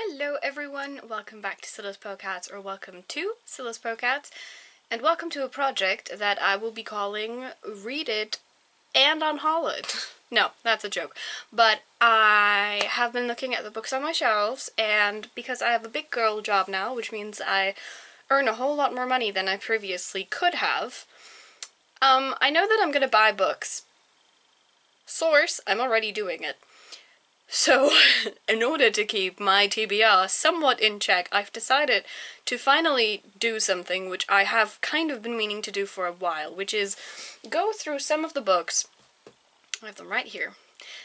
Hello everyone, welcome back to Scylla's Podcats, or welcome to Scylla's Podcats, and welcome to a project that I will be calling Read It and Unhaul It. No, that's a joke. But I have been looking at the books on my shelves, and because I have a big girl job now, which means I earn a whole lot more money than I previously could have, I know that I'm gonna buy books. Source, I'm already doing it. So, in order to keep my TBR somewhat in check, I've decided to finally do something which I have kind of been meaning to do for a while, which is go through some of the books, I have them right here,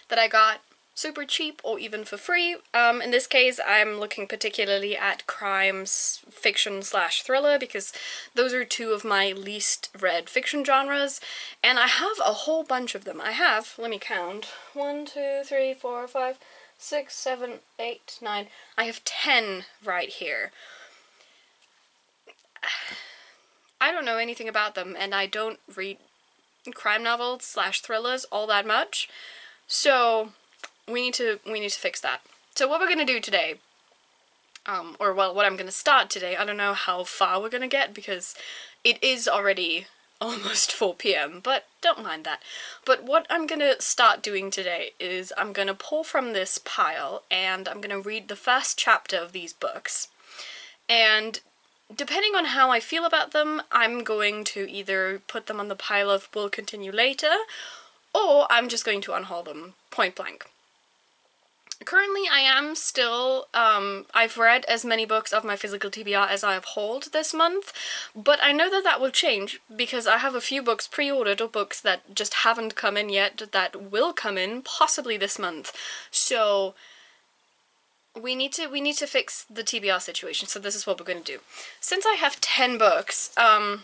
that I got super cheap or even for free. In this case, I'm looking particularly at crime fiction slash thriller because those are two of my least read fiction genres, and I have a whole bunch of them. I have, let me count, 1, 2, 3, 4, 5, 6, 7, 8, 9. I have 10 right here. I don't know anything about them, and I don't read crime novels slash thrillers all that much, so we need to fix that. So what we're gonna do today, or well, what I'm gonna start today, I don't know how far we're gonna get because it is already almost 4 p.m, but don't mind that. But what I'm gonna start doing today is I'm gonna pull from this pile and I'm gonna read the first chapter of these books. And depending on how I feel about them, I'm going to either put them on the pile of will continue later, or I'm just going to unhaul them point blank. Currently, I am still, I've read as many books of my physical TBR as I have hauled this month, but I know that that will change, because I have a few books pre-ordered, or books that just haven't come in yet, that will come in, possibly this month. So, we need to fix the TBR situation, so this is what we're going to do. Since I have 10 books, and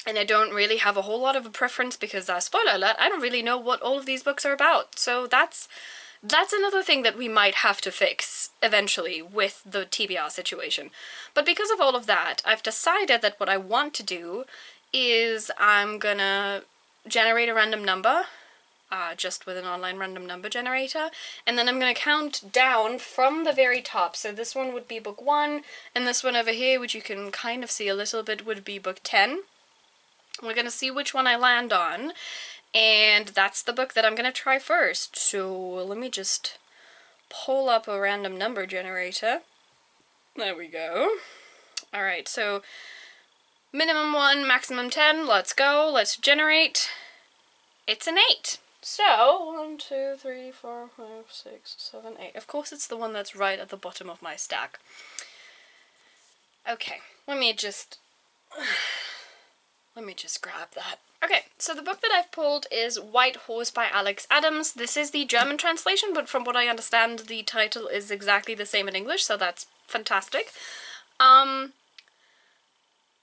I don't really have a whole lot of a preference, because, spoiler alert, I don't really know what all of these books are about, so that's another thing that we might have to fix eventually with the TBR situation. But because of all of that, I've decided that what I want to do is I'm gonna generate a random number, just with an online random number generator, and then I'm gonna count down from the very top. So this one would be book 1, and this one over here, which you can kind of see a little bit, would be book 10. We're gonna see which one I land on, and that's the book that I'm gonna try first. So let me just pull up a random number generator. There we go. Alright, so minimum 1, maximum 10, let's go, let's generate. It's an 8. So, 1, 2, 3, 4, 5, 6, 7, 8. Of course it's the one that's right at the bottom of my stack. Okay, let me just grab that. Okay, so the book that I've pulled is White Horse by Alex Adams. This is the German translation, but from what I understand, the title is exactly the same in English, so that's fantastic.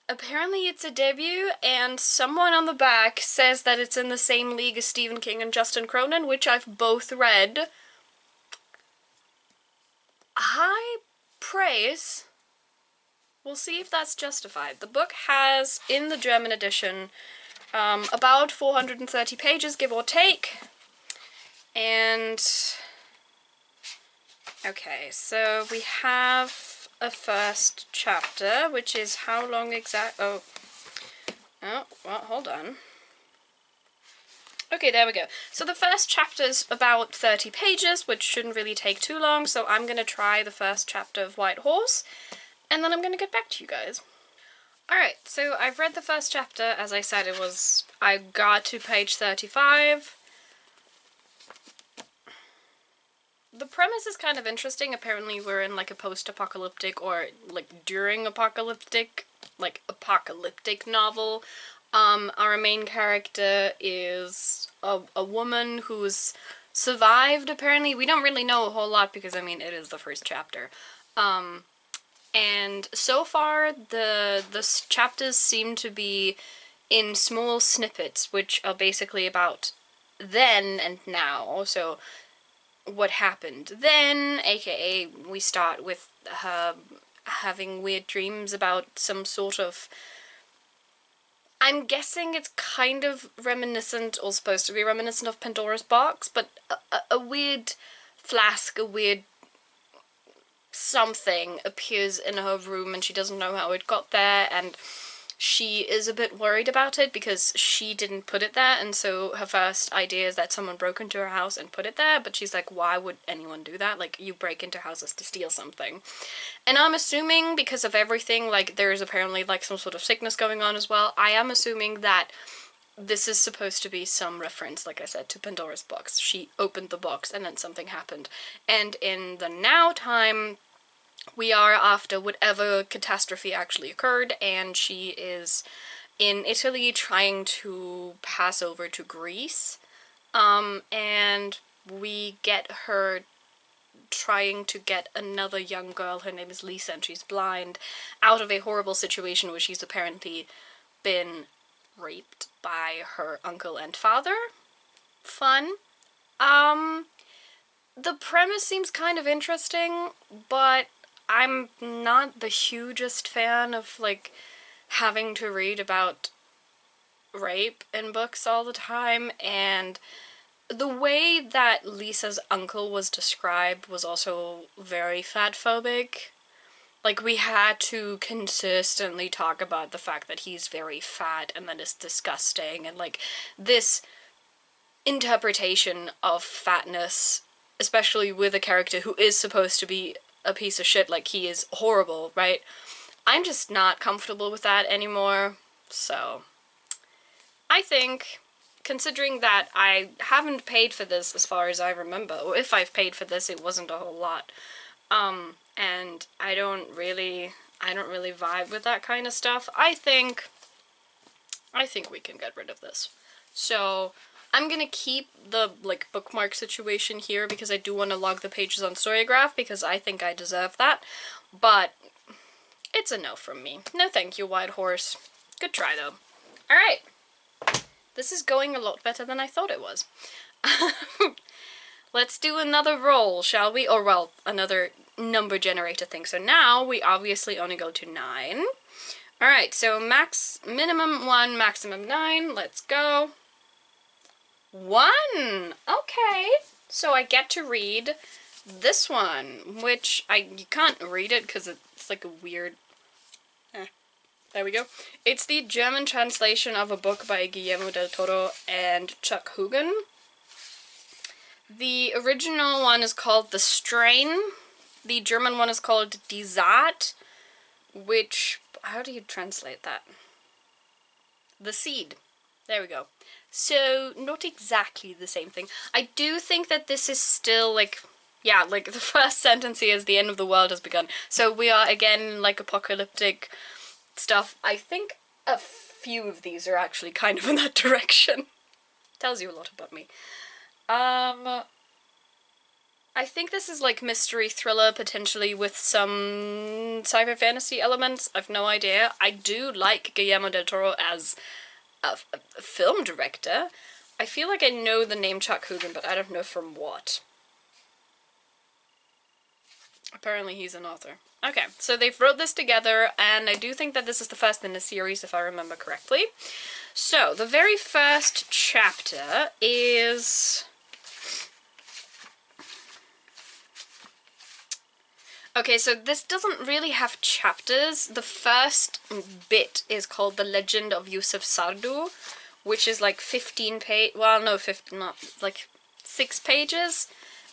Apparently it's a debut, and someone on the back says that it's in the same league as Stephen King and Justin Cronin, which I've both read. High praise. We'll see if that's justified. The book has, in the German edition, about 430 pages, give or take. And okay, so we have a first chapter, which is how long well, hold on. Okay, there we go. So the first chapter's about 30 pages, which shouldn't really take too long, so I'm gonna try the first chapter of White Horse, and then I'm gonna get back to you guys. Alright, so I've read the first chapter. As I said, I got to page 35. The premise is kind of interesting. Apparently we're in like a post-apocalyptic, or like during apocalyptic novel. Our main character is a woman who's survived, apparently. We don't really know a whole lot because, I mean, it is the first chapter. And so far, the chapters seem to be in small snippets, which are basically about then and now. So, what happened then, aka we start with her having weird dreams about some sort of... I'm guessing it's kind of reminiscent, or supposed to be reminiscent of Pandora's box, but a weird flask, a weird something appears in her room and she doesn't know how it got there, and she is a bit worried about it because she didn't put it there, and so her first idea is that someone broke into her house and put it there, but she's like, why would anyone do that? Like, you break into houses to steal something. And I'm assuming, because of everything, like, there's apparently, like, some sort of sickness going on as well, I am assuming that this is supposed to be some reference, like I said, to Pandora's box. She opened the box and then something happened. And in the now time, we are after whatever catastrophe actually occurred, and she is in Italy trying to pass over to Greece. And we get her trying to get another young girl, her name is Lisa, and she's blind, out of a horrible situation where she's apparently been raped by her uncle and father. Fun. The premise seems kind of interesting, but I'm not the hugest fan of, like, having to read about rape in books all the time, and the way that Lisa's uncle was described was also very fatphobic. Like, we had to consistently talk about the fact that he's very fat and that it's disgusting, and, like, this interpretation of fatness, especially with a character who is supposed to be a piece of shit, like, he is horrible, right? I'm just not comfortable with that anymore, so I think, considering that I haven't paid for this as far as I remember, or if I've paid for this, it wasn't a whole lot, and I don't really vibe with that kind of stuff, I think we can get rid of this. So I'm gonna keep the, like, bookmark situation here because I do want to log the pages on Storygraph because I think I deserve that, but it's a no from me. No thank you, White Horse. Good try, though. Alright. This is going a lot better than I thought it was. Let's do another roll, shall we? Or, well, another number generator thing. So now we obviously only go to 9. Alright, so minimum 1, maximum 9. Let's go. 1! Okay. So I get to read this one, which you can't read it because it's like a weird... There we go. It's the German translation of a book by Guillermo del Toro and Chuck Hugan. The original one is called The Strain. The German one is called Die Saat, which... how do you translate that? The Seed. There we go. So, not exactly the same thing. I do think that this is still, like... yeah, like, the first sentence here is the end of the world has begun. So we are, again, like, apocalyptic stuff. I think a few of these are actually kind of in that direction. Tells you a lot about me. I think this is like mystery thriller, potentially with some sci-fi fantasy elements. I've no idea. I do like Guillermo del Toro as a film director. I feel like I know the name Chuck Hugan, but I don't know from what. Apparently he's an author. Okay, so they've wrote this together, and I do think that this is the first in the series, if I remember correctly. So, the very first chapter is... okay, so this doesn't really have chapters. The first bit is called The Legend of Yusuf Sardu, which is like 15 page... well, no, 15, not, like 6 pages.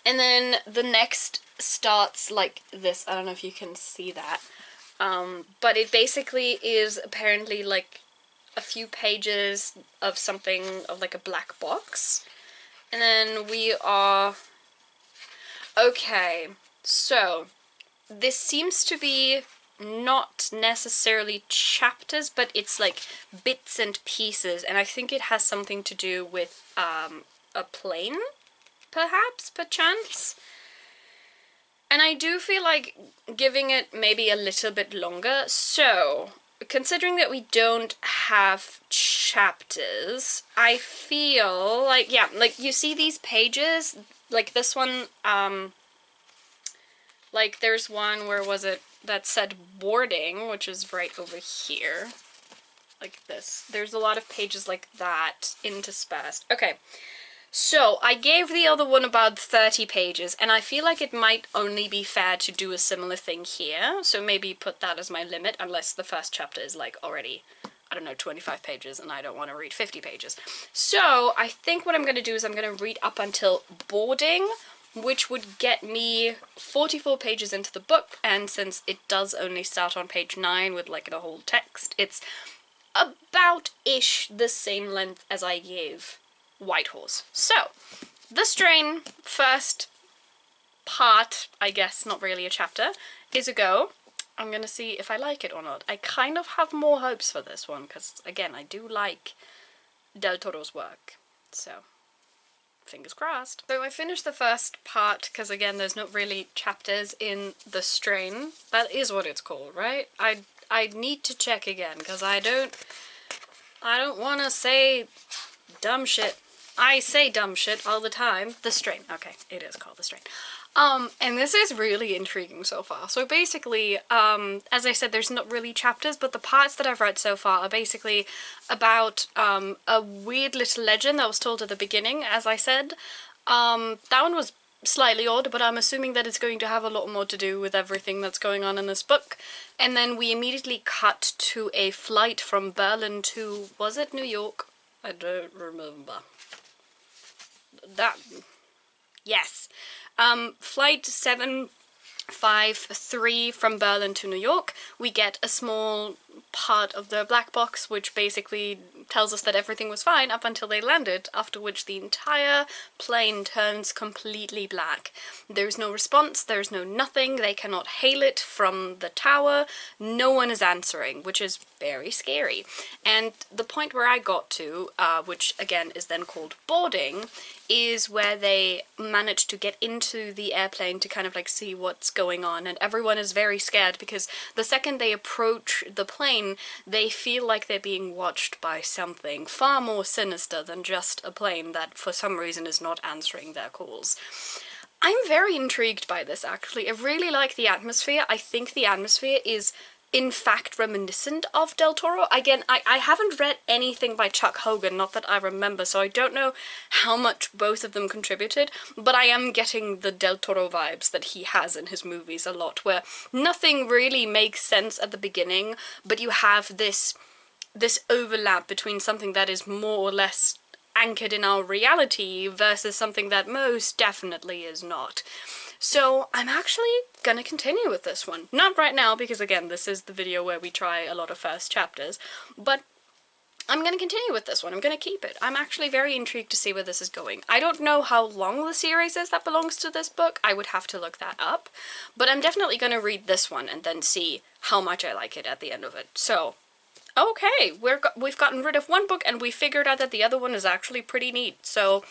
And then the next starts like this. I don't know if you can see that. But it basically is apparently like a few pages of something, of like a black box. And then we are... okay, so this seems to be not necessarily chapters, but it's like bits and pieces, and I think it has something to do with a plane, perhaps, perchance. And I do feel like giving it maybe a little bit longer. So, considering that we don't have chapters, I feel like, yeah, like you see these pages, like this one, like there's one, where was it, that said boarding, which is right over here, like this. There's a lot of pages like that interspersed. Okay, So, I gave the other one about 30 pages, and I feel like it might only be fair to do a similar thing here, so maybe put that as my limit, unless the first chapter is, like, already, I don't know, 25 pages, and I don't want to read 50 pages. So, I think what I'm going to do is I'm going to read up until boarding, which would get me 44 pages into the book, and since it does only start on page 9 with, like, the whole text, it's about-ish the same length as I gave Whitehorse. So, the strain, first part, I guess, not really a chapter, is a go. I'm gonna see if I like it or not. I kind of have more hopes for this one, because, again, I do like Del Toro's work, so fingers crossed. So I finished the first part, because, again, there's not really chapters in the strain. That is what it's called, right? I need to check again, because I don't want to say dumb shit. I say dumb shit all the time. The strain. Okay, it is called The Strain. And this is really intriguing so far. So basically, as I said, there's not really chapters, but the parts that I've read so far are basically about a weird little legend that was told at the beginning, as I said. That one was slightly odd, but I'm assuming that it's going to have a lot more to do with everything that's going on in this book. And then we immediately cut to a flight from Berlin to, was it New York? I don't remember. Yes. Flight 753 from Berlin to New York. We get a small part of the black box, which basically tells us that everything was fine up until they landed, after which the entire plane turns completely black. There's no response, there's no nothing, they cannot hail it from the tower, no one is answering, which is very scary. And the point where I got to, which again is then called boarding, is where they manage to get into the airplane to kind of like see what's going on, and everyone is very scared because the second they approach the plane, they feel like they're being watched by something far more sinister than just a plane that for some reason is not answering their calls. I'm very intrigued by this, actually. I really like the atmosphere. I think the atmosphere is in fact reminiscent of Del Toro. Again, I haven't read anything by Chuck Hogan, not that I remember, so I don't know how much both of them contributed, but I am getting the Del Toro vibes that he has in his movies a lot, where nothing really makes sense at the beginning, but you have this overlap between something that is more or less anchored in our reality versus something that most definitely is not. So I'm actually gonna continue with this one. Not right now, because again, this is the video where we try a lot of first chapters, but I'm gonna continue with this one. I'm gonna keep it. I'm actually very intrigued to see where this is going. I don't know how long the series is that belongs to this book. I would have to look that up, but I'm definitely gonna read this one and then see how much I like it at the end of it. So, okay, we've gotten rid of one book and we figured out that the other one is actually pretty neat. So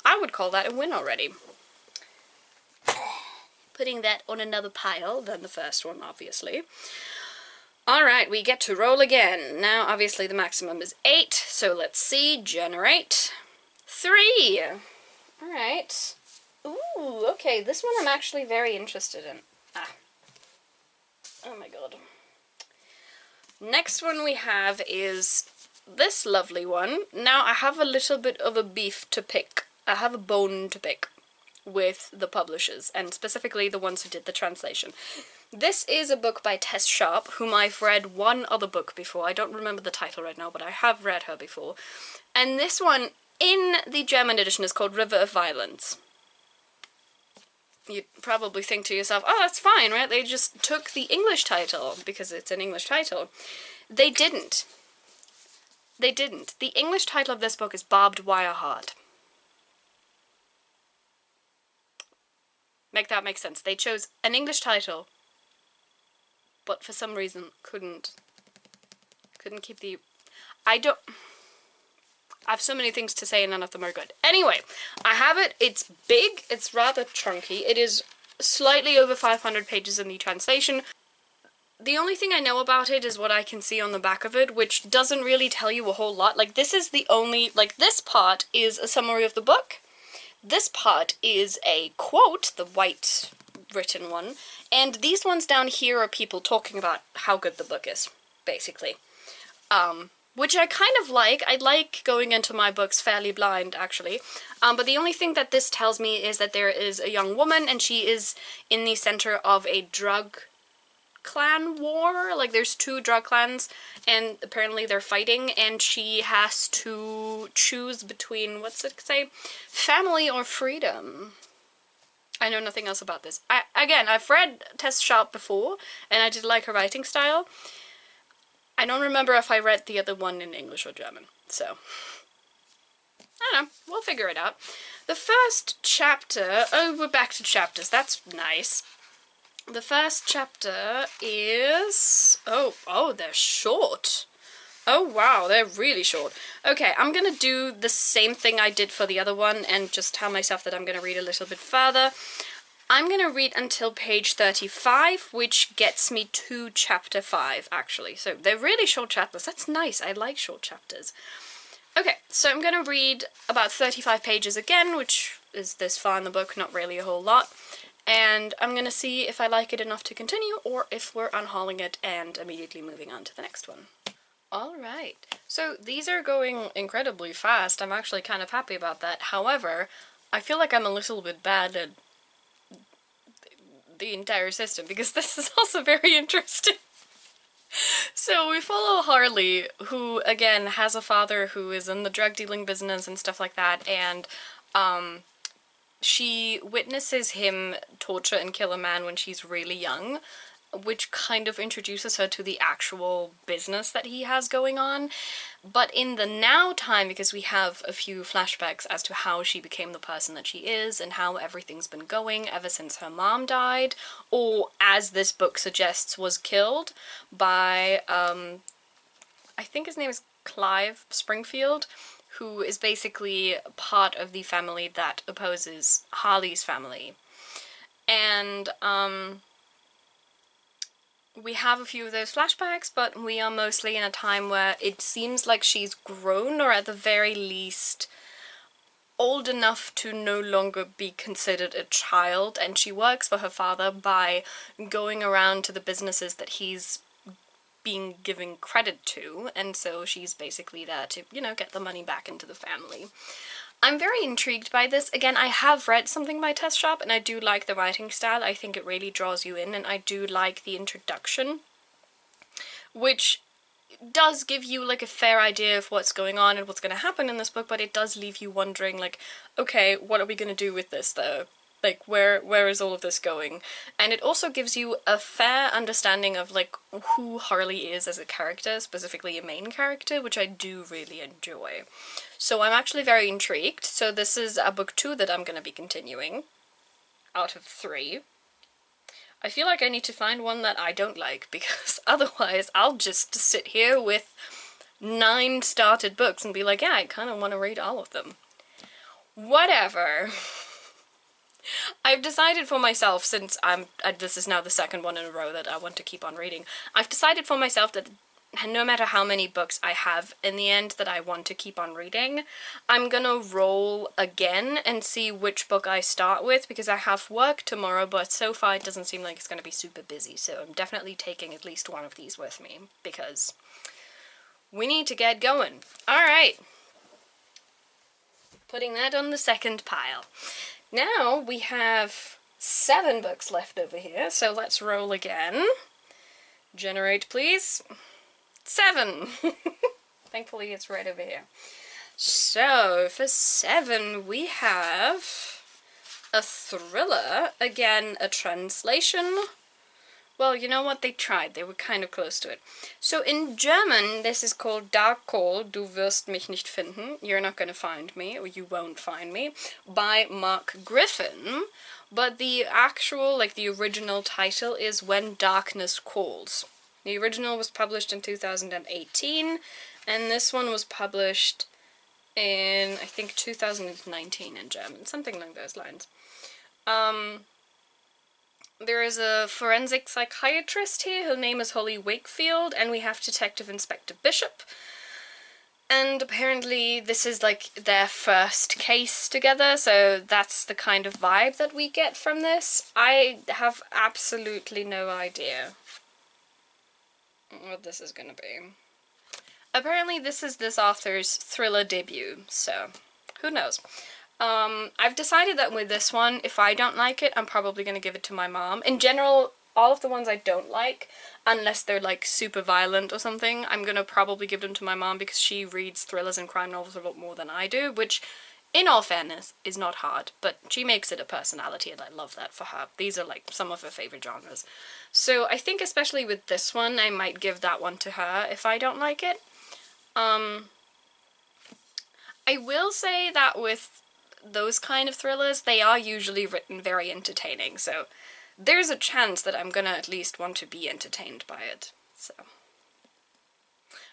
I would call that a win already. Putting that on another pile than the first one, obviously. Alright, we get to roll again. Now, obviously, the maximum is 8, so let's see. Generate 3. Alright. Ooh, okay, this one I'm actually very interested in. Oh my god. Next one we have is this lovely one. Now, I have a little bit of a beef to pick. I have a bone to pick with the publishers, and specifically the ones who did the translation. This is a book by Tess Sharp, whom I've read one other book before. I don't remember the title right now, but I have read her before. And this one, in the German edition, is called River of Violence. You'd probably think to yourself, oh, that's fine, right? They just took the English title, because it's an English title. They didn't. They didn't. The English title of this book is Barbed Wire Heart. Make that make sense. They chose an English title, but for some reason couldn't keep the... I have so many things to say and none of them are good. Anyway, I have it. It's big. It's rather chunky. It is slightly over 500 pages in the translation. The only thing I know about it is what I can see on the back of it, which doesn't really tell you a whole lot. Like, this is the only... Like, this part is a summary of the book. This part is a quote, the white written one, and these ones down here are people talking about how good the book is, basically. which I kind of like. I like going into my books fairly blind, actually. But the only thing that this tells me is that there is a young woman, and she is in the center of a drug clan war. Like, there's two drug clans, and apparently they're fighting, and she has to choose between, what's it say? Family or freedom. I know nothing else about this. Again, I've read Tess Sharp before, and I did like her writing style. I don't remember if I read the other one in English or German, so I don't know, we'll figure it out. The first chapter, oh, we're back to chapters, that's nice. The first chapter is, oh, they're short. Oh wow, they're really short. Okay, I'm gonna do the same thing I did for the other one and just tell myself that I'm gonna read a little bit further. I'm gonna read until page 35, which gets me to chapter 5, actually. So they're really short chapters. That's nice. I like short chapters. Okay, so I'm gonna read about 35 pages again, which is this far in the book, not really a whole lot. And I'm gonna see if I like it enough to continue, or if we're unhauling it and immediately moving on to the next one. Alright, so these are going incredibly fast. I'm actually kind of happy about that. However, I feel like I'm a little bit bad at the entire system, because this is also very interesting. So we follow Harley, who again has a father who is in the drug dealing business and stuff like that, and she witnesses him torture and kill a man when she's really young, which kind of introduces her to the actual business that he has going on. But in the now time, because we have a few flashbacks as to how she became the person that she is and how everything's been going ever since her mom died, or as this book suggests, was killed by, I think his name is Clive Springfield, who is basically part of the family that opposes Harley's family. And, we have a few of those flashbacks, but we are mostly in a time where it seems like she's grown, or at the very least old enough to no longer be considered a child, and she works for her father by going around to the businesses that he's being given credit to, and so she's basically there to, you know, get the money back into the family. I'm very intrigued by this. Again, I have read something by Tess Sharp, and I do like the writing style. I think it really draws you in, and I do like the introduction, which does give you, like, a fair idea of what's going on and what's going to happen in this book, but it does leave you wondering, like, okay, what are we going to do with this, though? Like, where is all of this going? And it also gives you a fair understanding of, like, who Harley is as a character, specifically a main character, which I do really enjoy. So I'm actually very intrigued. So this is a book 2 that I'm going to be continuing, out of 3. I feel like I need to find one that I don't like, because otherwise I'll just sit here with 9 started books and be like, yeah, I kind of want to read all of them. Whatever. I've decided for myself, since this is now the second one in a row that I want to keep on reading, I've decided for myself that no matter how many books I have in the end that I want to keep on reading, I'm gonna roll again and see which book I start with, because I have work tomorrow, but so far it doesn't seem like it's gonna be super busy, so I'm definitely taking at least one of these with me, because we need to get going. Alright. Putting that on the second pile. Now we have 7 books left over here, so let's roll again. Generate, please. 7! Thankfully it's right over here. So, for 7 we have a thriller, again a translation. Well, you know what, they tried, they were kind of close to it. So in German this is called Dark Call, Du wirst mich nicht finden, You're Not Gonna Find Me, or You Won't Find Me, by Mark Griffin, but the actual, like the original title is When Darkness Calls. The original was published in 2018, and this one was published in, I think, 2019 in German, something along those lines. There is a forensic psychiatrist here, her name is Holly Wakefield, and we have Detective Inspector Bishop. And apparently this is like their first case together, so that's the kind of vibe that we get from this. I have absolutely no idea what this is gonna be. Apparently this is this author's thriller debut, so who knows. I've decided that with this one, if I don't like it, I'm probably going to give it to my mom. In general, all of the ones I don't like, unless they're like super violent or something, I'm going to probably give them to my mom because she reads thrillers and crime novels a lot more than I do, which, in all fairness, is not hard, but she makes it a personality and I love that for her. These are like some of her favorite genres. So I think especially with this one, I might give that one to her if I don't like it. I will say that with those kind of thrillers, they are usually written very entertaining, so there's a chance that I'm gonna at least want to be entertained by it, so.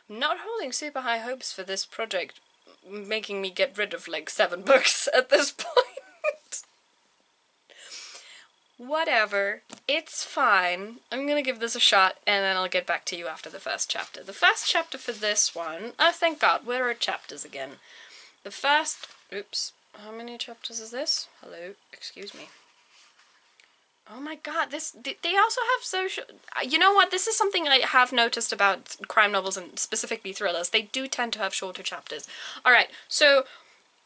I'm not holding super high hopes for this project, making me get rid of like 7 books at this point. Whatever, it's fine. I'm gonna give this a shot and then I'll get back to you after the first chapter. The first chapter for this one, oh thank god, where are chapters again? The first, oops, how many chapters is this? Hello, excuse me. Oh my god, they also have social, you know what, this is something I have noticed about crime novels and specifically thrillers. They do tend to have shorter chapters. Alright, so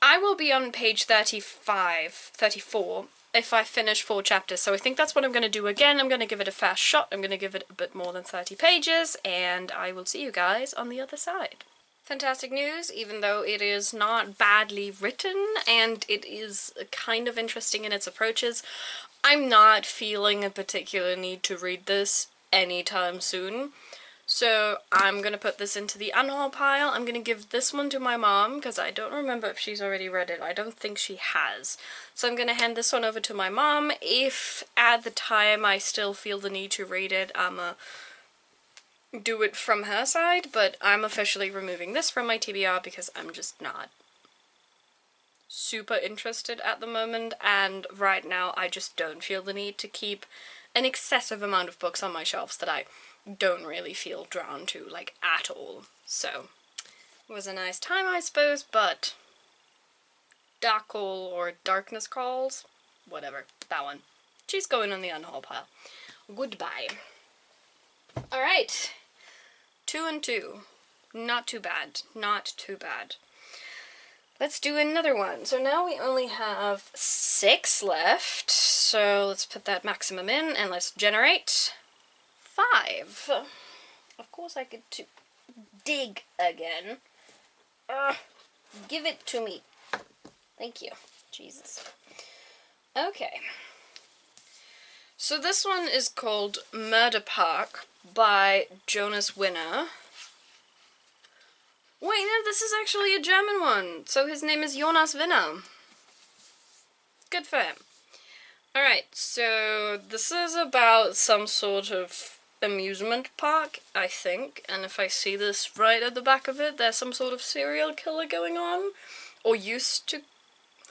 I will be on page 34 if I finish 4 chapters, so I think that's what I'm going to do again. I'm going to give it a fast shot, I'm going to give it a bit more than 30 pages, and I will see you guys on the other side. Fantastic news, even though it is not badly written and it is kind of interesting in its approaches, I'm not feeling a particular need to read this anytime soon. So I'm gonna put this into the unhaul pile. I'm gonna give this one to my mom because I don't remember if she's already read it. I don't think she has. So I'm gonna hand this one over to my mom. If at the time I still feel the need to read it, I'ma do it from her side, but I'm officially removing this from my TBR because I'm just not super interested at the moment, and right now I just don't feel the need to keep an excessive amount of books on my shelves that I don't really feel drawn to, like, at all. So, it was a nice time, I suppose, but Dark Call or Darkness Calls, whatever, that one. She's going on the unhaul pile. Goodbye. Alright. 2 and 2. Not too bad. Not too bad. Let's do another one. So now we only have 6 left. So let's put that maximum in and let's generate 5. Of course I get to dig again. Give it to me. Thank you. Jesus. Okay. So this one is called Murder Park by Jonas Winner. Wait, no, this is actually a German one. So his name is Jonas Winner. Good for him. Alright, so this is about some sort of amusement park, I think. And if I see this right at the back of it, there's some sort of serial killer going on. Or used to.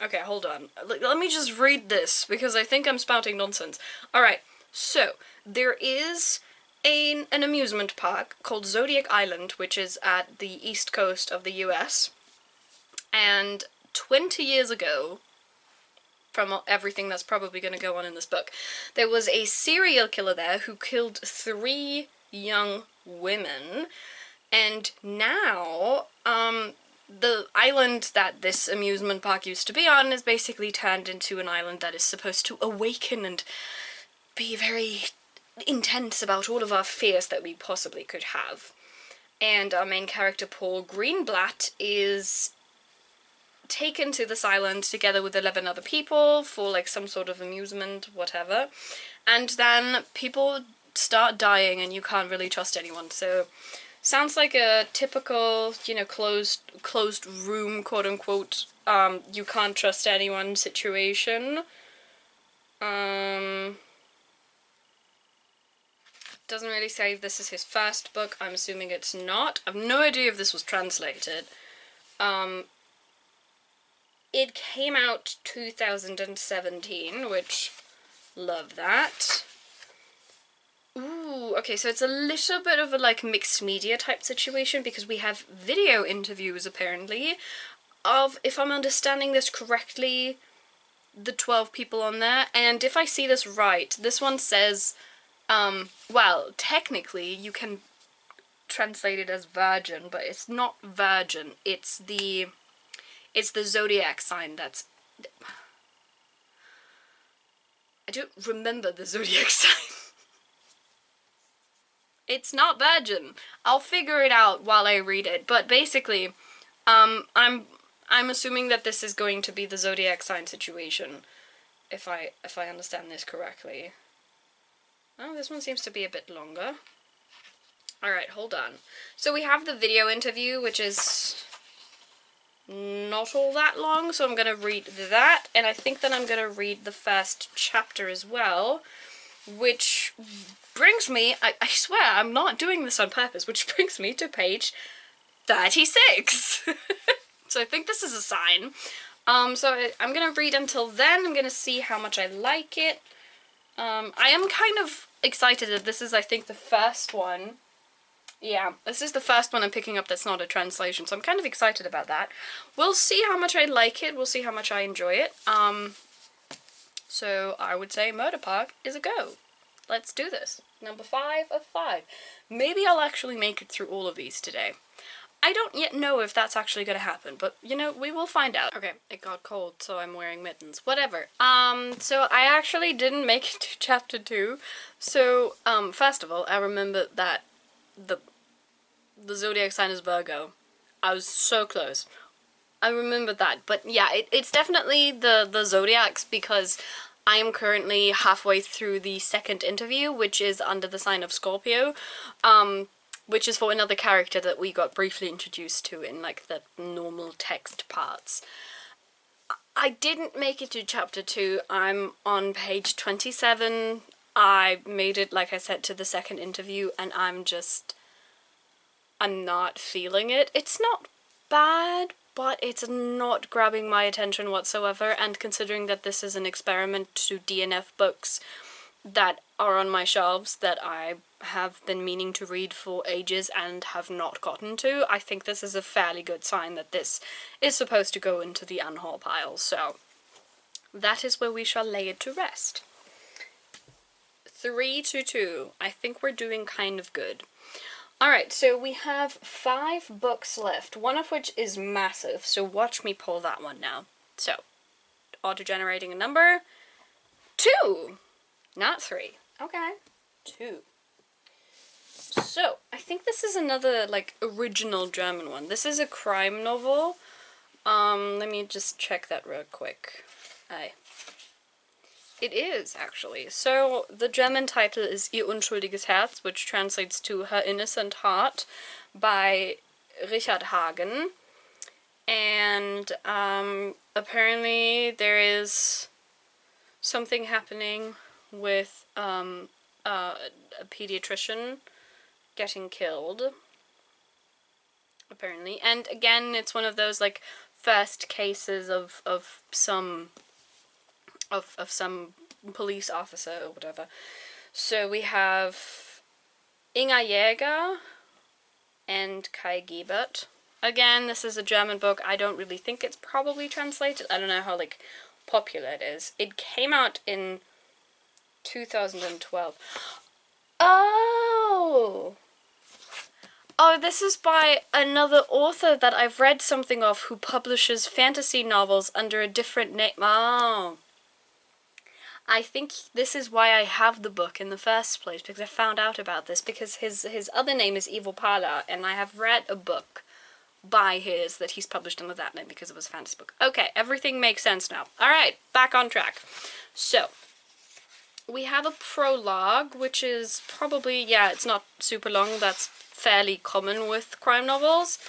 Okay, hold on. Let me just read this, because I think I'm spouting nonsense. Alright, so there is an amusement park called Zodiac Island, which is at the east coast of the US. And 20 years ago, from everything that's probably going to go on in this book, there was a serial killer there who killed 3 young women. And now, the island that this amusement park used to be on is basically turned into an island that is supposed to awaken and be very intense about all of our fears that we possibly could have. And our main character, Paul Greenblatt, is taken to this island together with 11 other people for like some sort of amusement, whatever. And then people start dying and you can't really trust anyone, so sounds like a typical, you know, closed room, quote-unquote, you can't trust anyone situation. Doesn't really say if this is his first book. I'm assuming it's not. I've no idea if this was translated. It came out 2017, which, love that. Ooh, okay, so it's a little bit of a, like, mixed media type situation, because we have video interviews, apparently, of, if I'm understanding this correctly, the 12 people on there, and if I see this right, this one says, well, technically, you can translated as virgin, but it's not virgin. It's the zodiac sign that's... I don't remember the zodiac sign. It's not virgin. I'll figure it out while I read it, but basically, I'm assuming that this is going to be the zodiac sign situation, if I understand this correctly. Oh, this one seems to be a bit longer. Alright, hold on. So we have the video interview, which is not all that long, so I'm going to read that, and I think that I'm going to read the first chapter as well, which brings me, I swear I'm not doing this on purpose, which brings me to page 36. So I think this is a sign. So I'm going to read until then. I'm going to see how much I like it. I am kind of excited that this is, I think, the first one. Yeah, this is the first one I'm picking up that's not a translation, so I'm kind of excited about that. We'll see how much I like it. We'll see how much I enjoy it. So I would say Murder Park is a go. Let's do this. Number 5 of 5. Maybe I'll actually make it through all of these today. I don't yet know if that's actually going to happen, but, you know, we will find out. Okay, it got cold, so I'm wearing mittens. Whatever. So I actually didn't make it to chapter 2. So, first of all, I remember that the zodiac sign is Virgo. I was so close. I remember that, but yeah, it's definitely the zodiacs, because I am currently halfway through the second interview, which is under the sign of Scorpio, which is for another character that we got briefly introduced to in, like, the normal text parts. I didn't make it to chapter 2. I'm on page 27. I made it, like I said, to the second interview, and I'm not feeling it. It's not bad, but it's not grabbing my attention whatsoever, and considering that this is an experiment to DNF books that are on my shelves that I have been meaning to read for ages and have not gotten to, I think this is a fairly good sign that this is supposed to go into the unhaul pile, so that is where we shall lay it to rest. 3 to 2. I think we're doing kind of good. Alright, so we have 5 books left, one of which is massive, so watch me pull that one now. So, auto-generating a number. 2! Not 3. Okay. 2. So, I think this is another, like, original German one. This is a crime novel. Let me just check that real quick. It is, actually. So, the German title is Ihr unschuldiges Herz, which translates to Her Innocent Heart, by Richard Hagen. And, apparently there is something happening with, a pediatrician getting killed, apparently. And, again, it's one of those, like, first cases of some police officer or whatever. So we have Inga Jäger and Kai Gebert. Again, this is a German book. I don't really think it's probably translated. I don't know how, like, popular it is. It came out in 2012. Oh! Oh, this is by another author that I've read something of who publishes fantasy novels under a different name. Oh. I think this is why I have the book in the first place, because I found out about this, because his other name is Ivo Pala, and I have read a book by his that he's published under that name because it was a fantasy book. Okay, everything makes sense now. Alright, back on track. So, we have a prologue, which is probably, yeah, it's not super long, that's fairly common with crime novels.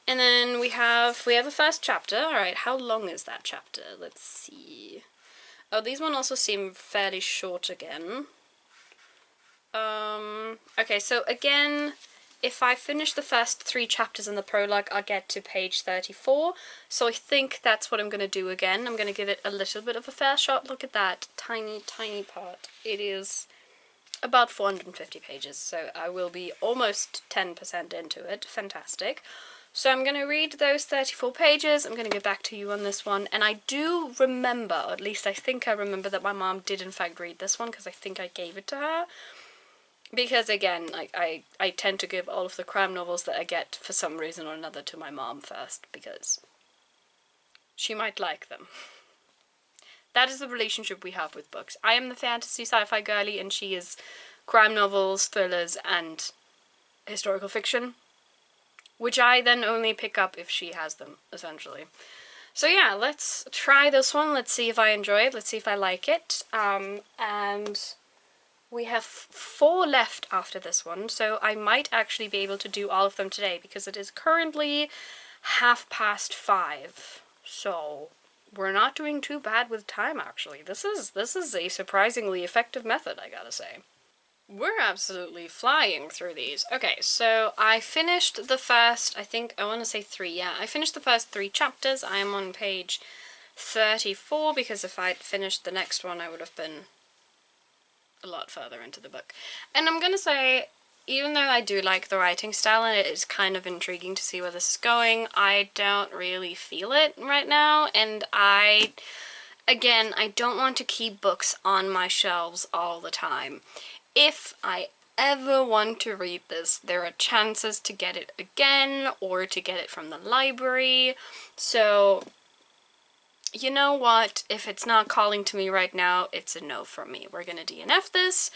And then we have a first chapter. Alright, how long is that chapter? Let's see. Oh, these one also seem fairly short again. Okay, so again, if I finish the first 3 chapters in the prologue, I'll get to page 34. So I think that's what I'm going to do again. I'm going to give it a little bit of a fair shot. Look at that tiny, tiny part. It is about 450 pages, so I will be almost 10% into it. Fantastic. So I'm going to read those 34 pages, I'm going to get back to you on this one, and I do remember, or at least I think I remember, that my mom did in fact read this one, because I think I gave it to her. Because again, like I tend to give all of the crime novels that I get for some reason or another to my mom first, because she might like them. That is the relationship we have with books. I am the fantasy sci-fi girly and she is crime novels, thrillers, and historical fiction, which I then only pick up if she has them, essentially. So yeah, let's try this one. Let's see if I enjoy it. Let's see if I like it. And we have 4 left after this one, so I might actually be able to do all of them today because it is currently 5:30. So we're not doing too bad with time, actually. This is a surprisingly effective method, I gotta say. We're absolutely flying through these. Okay, so I finished the first, I think, I want to say 3, yeah. I finished the first 3 chapters. I am on page 34, because if I'd finished the next one, I would have been a lot further into the book. And I'm gonna say, even though I do like the writing style and it is kind of intriguing to see where this is going, I don't really feel it right now, and again, I don't want to keep books on my shelves all the time. If I ever want to read this, there are chances to get it again or to get it from the library. So, you know what? If it's not calling to me right now, it's a no from me. We're gonna DNF this.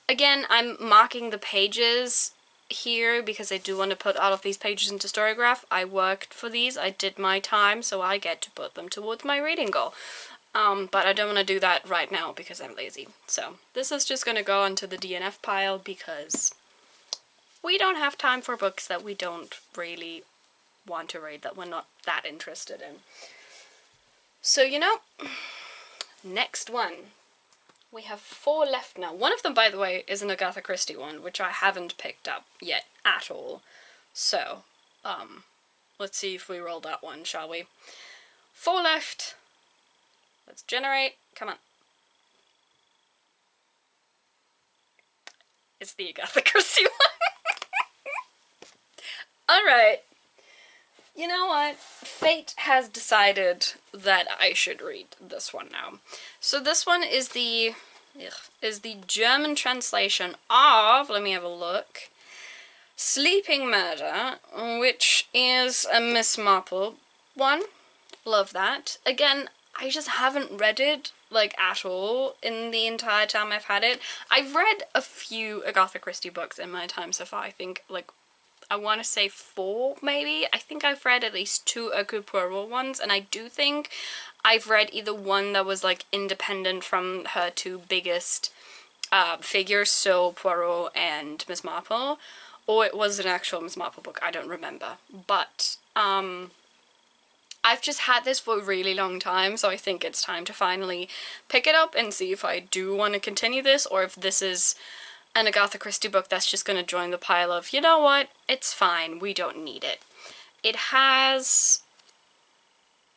Again, I'm marking the pages here because I do want to put all of these pages into Storygraph. I worked for these, I did my time, so I get to put them towards my reading goal. But I don't want to do that right now because I'm lazy. So this is just going to go onto the DNF pile because we don't have time for books that we don't really want to read, that we're not that interested in. So, you know, next one. We have 4 left now. One of them, by the way, is an Agatha Christie one, which I haven't picked up yet at all. So, let's see if we roll that one, shall we? 4 left. Let's generate. Come on. It's the Agatha Christie one. Alright. You know what? Fate has decided that I should read this one now. So this one is the German translation of, let me have a look, Sleeping Murder, which is a Miss Marple one. Love that. Again, I just haven't read it, like, at all in the entire time I've had it. I've read a few Agatha Christie books in my time so far. I think, like, I want to say 4, maybe. I think I've read at least 2 Hercule Poirot ones, and I do think I've read either one that was, like, independent from her 2 biggest figures, so Poirot and Miss Marple, or it was an actual Miss Marple book, I don't remember. But, I've just had this for a really long time, so I think it's time to finally pick it up and see if I do want to continue this, or if this is an Agatha Christie book that's just going to join the pile of, you know what, it's fine, we don't need it. It has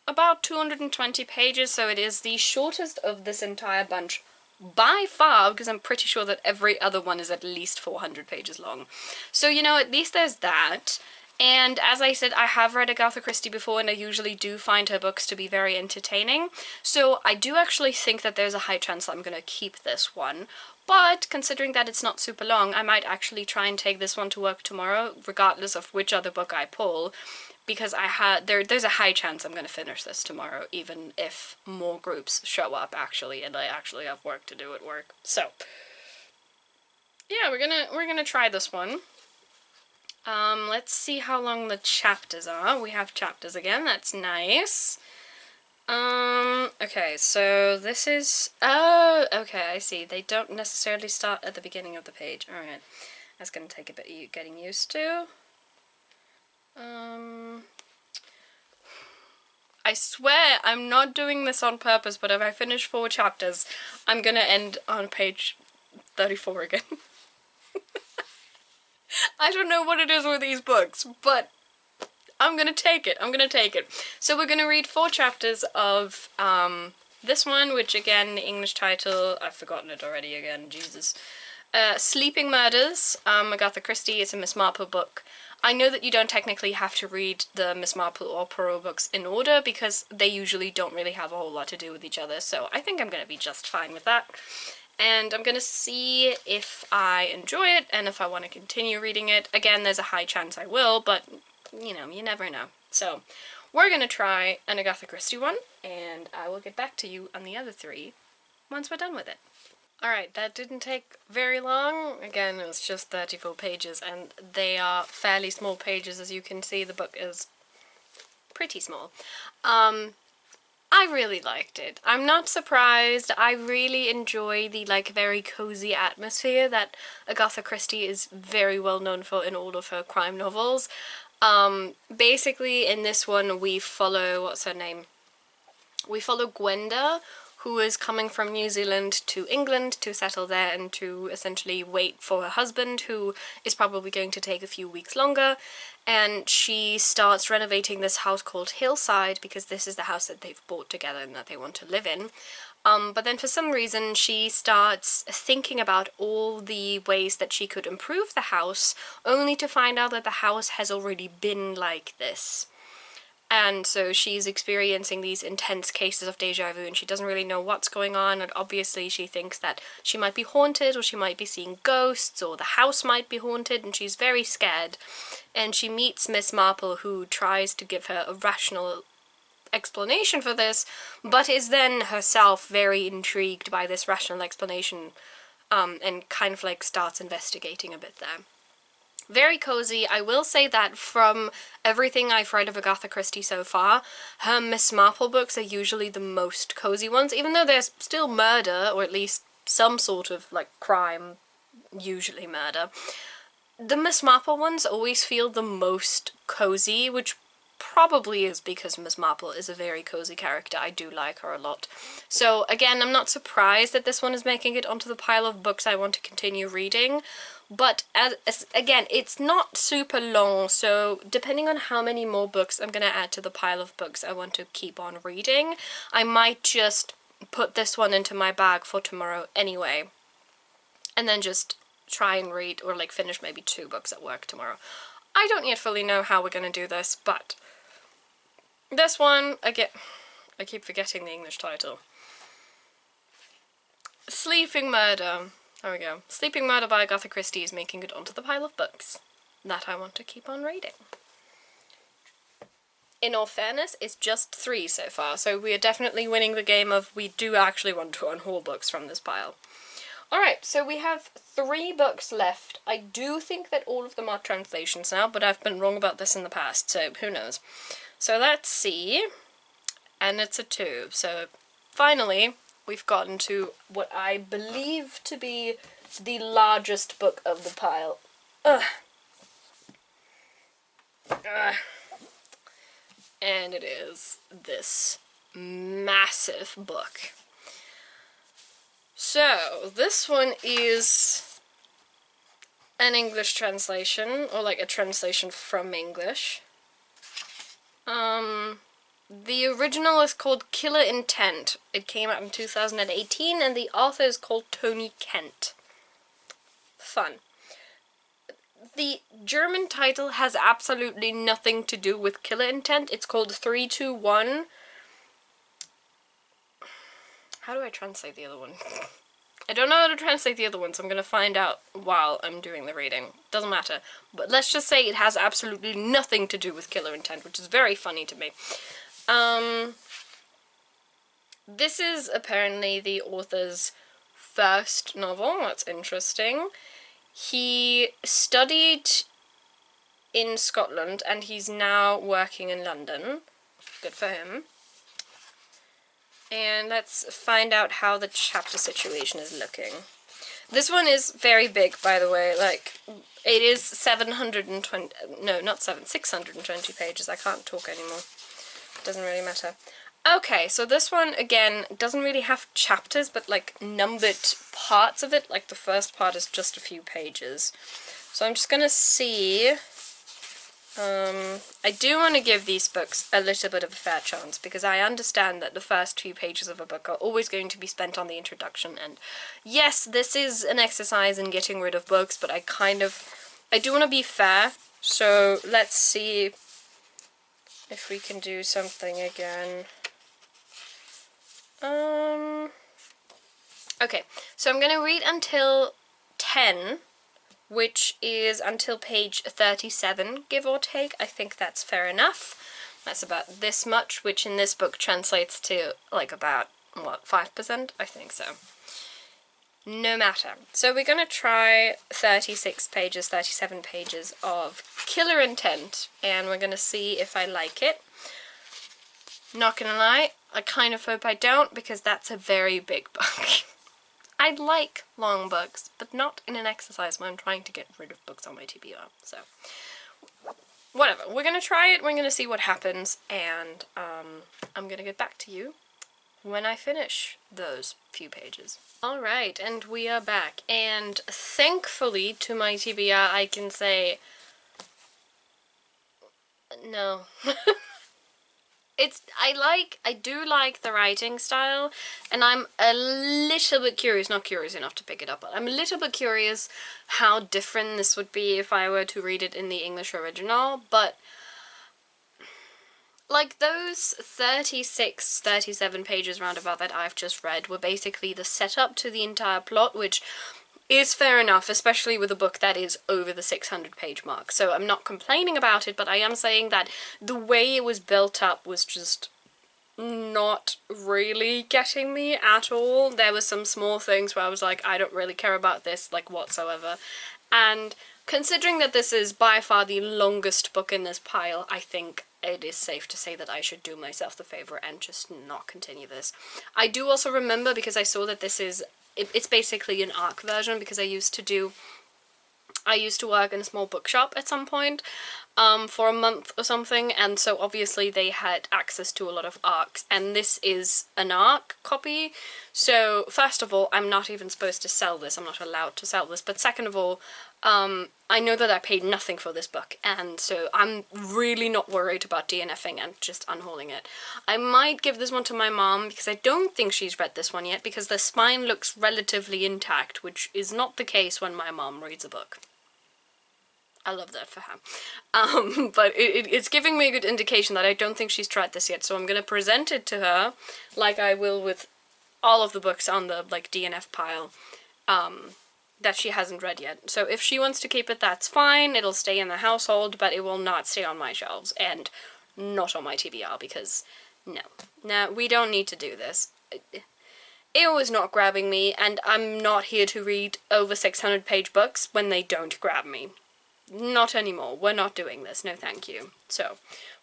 about 220 pages, so it is the shortest of this entire bunch by far, because I'm pretty sure that every other one is at least 400 pages long. So, you know, at least there's that. And as I said, I have read Agatha Christie before, and I usually do find her books to be very entertaining. So I do actually think that there's a high chance that I'm going to keep this one. But considering that it's not super long, I might actually try and take this one to work tomorrow, regardless of which other book I pull, because there's a high chance I'm going to finish this tomorrow, even if more groups show up, actually, and I actually have work to do at work. So, yeah, we're gonna try this one. Let's see how long the chapters are. We have chapters again, that's nice. Okay, so this is, oh, okay, I see. They don't necessarily start at the beginning of the page. Alright, that's gonna take a bit of getting used to. I swear I'm not doing this on purpose, but if I finish 4 chapters, I'm gonna end on page 34 again. I don't know what it is with these books, but I'm gonna take it. I'm gonna take it. So we're gonna read 4 chapters of this one, which again, the English title, I've forgotten it already again, Jesus. Sleeping Murders, Agatha Christie. It's a Miss Marple book. I know that you don't technically have to read the Miss Marple or Poirot books in order, because they usually don't really have a whole lot to do with each other, so I think I'm gonna be just fine with that. and I'm gonna see if I enjoy it and if I want to continue reading it. Again, there's a high chance I will, but you know, you never know. So we're gonna try an Agatha Christie one, and I will get back to you on the other 3 once we're done with it. Alright, that didn't take very long. Again, it was just 34 pages, and they are fairly small pages. As you can see, the book is pretty small. I really liked it. I'm not surprised. I really enjoy the, like, very cozy atmosphere that Agatha Christie is very well known for in all of her crime novels. Basically, in this one, we follow, what's her name? We follow Gwenda, who is coming from New Zealand to England to settle there and to essentially wait for her husband, who is probably going to take a few weeks longer. And she starts renovating this house called Hillside because this is the house that they've bought together and that they want to live in. But then for some reason she starts thinking about all the ways that she could improve the house, only to find out that the house has already been like this. And so she's experiencing these intense cases of deja vu, and she doesn't really know what's going on, and obviously she thinks that she might be haunted, or she might be seeing ghosts, or the house might be haunted, and she's very scared. And she meets Miss Marple, who tries to give her a rational explanation for this, but is then herself very intrigued by this rational explanation, and kind of like starts investigating a bit there. Very cozy. I will say that from everything I've read of Agatha Christie so far, her Miss Marple books are usually the most cozy ones, even though there's still murder, or at least some sort of, like, crime, usually murder. The Miss Marple ones always feel the most cozy, which probably is because Miss Marple is a very cozy character. I do like her a lot. So again, I'm not surprised that this one is making it onto the pile of books I want to continue reading, but again, it's not super long, so depending on how many more books I'm gonna add to the pile of books I want to keep on reading, I might just put this one into my bag for tomorrow anyway, and then just try and read, or like finish maybe 2 books at work tomorrow. I don't yet fully know how we're gonna do this, but this one, I keep forgetting the English title. Sleeping Murder. There we go. Sleeping Murder by Agatha Christie is making it onto the pile of books that I want to keep on reading. In all fairness, it's just 3 so far, so we are definitely winning the game of we do actually want to unhaul books from this pile. Alright, so we have 3 books left. I do think that all of them are translations now, but I've been wrong about this in the past, so who knows. So let's see, and it's a 2, so finally we've gotten to what I believe to be the largest book of the pile. And it is this massive book. So, this one is an English translation, or like a translation from English. The original is called Killer Intent. It came out in 2018, and the author is called Tony Kent. Fun. The German title has absolutely nothing to do with Killer Intent. It's called 321. How do I translate the other one? I don't know how to translate the other one, so I'm going to find out while I'm doing the reading. Doesn't matter. But let's just say it has absolutely nothing to do with Killer Intent, which is very funny to me. This is apparently the author's first novel. That's interesting. He studied in Scotland, and he's now working in London. Good for him. And let's find out how the chapter situation is looking. This one is very big, by the way. Like, it is 720... No, not 620 pages. I can't talk anymore. Doesn't really matter. Okay, so this one, again, doesn't really have chapters, but, like, numbered parts of it. Like, the first part is just a few pages. So I'm just gonna see... I do want to give these books a little bit of a fair chance, because I understand that the first few pages of a book are always going to be spent on the introduction, and yes, this is an exercise in getting rid of books, but I do want to be fair, so let's see if we can do something again. Okay, so I'm going to read until 10, which is until page 37, give or take. I think that's fair enough. That's about this much, which in this book translates to, like, about, what, 5%? I think so. No matter. So we're going to try 36 pages, 37 pages of Killer Intent, and we're going to see if I like it. Not gonna lie, I kind of hope I don't, because that's a very big book. I like long books, but not in an exercise where I'm trying to get rid of books on my TBR, so whatever. We're gonna try it, we're gonna see what happens, and I'm gonna get back to you when I finish those few pages. Alright, and we are back, and thankfully to my TBR I can say no. I do like the writing style, and I'm a little bit curious, not curious enough to pick it up, but I'm a little bit curious how different this would be if I were to read it in the English original, but like those 36, 37 pages roundabout that I've just read were basically the setup to the entire plot, which is fair enough, especially with a book that is over the 600 page mark. So I'm not complaining about it, but I am saying that the way it was built up was just not really getting me at all. There were some small things where I was like, I don't really care about this, like, whatsoever. And considering that this is by far the longest book in this pile, I think it is safe to say that I should do myself the favor and just not continue this. I do also remember, because I saw that this is, it's basically an ARC version, because I used to work in a small bookshop at some point, for a month or something, and so obviously they had access to a lot of ARCs, and this is an ARC copy. So first of all, I'm not even supposed to sell this, I'm not allowed to sell this, but second of all, I know that I paid nothing for this book, and so I'm really not worried about DNFing and just unhauling it. I might give this one to my mom, because I don't think she's read this one yet, because the spine looks relatively intact, which is not the case when my mom reads a book. I love that for her. But it's giving me a good indication that I don't think she's tried this yet, so I'm going to present it to her, like I will with all of the books on the, like, DNF pile, that she hasn't read yet. So if she wants to keep it, that's fine, it'll stay in the household, but it will not stay on my shelves, and not on my TBR, because no, we don't need to do this. It was not grabbing me, and I'm not here to read over 600 page books when they don't grab me. Not anymore. We're not doing this. No thank you. So,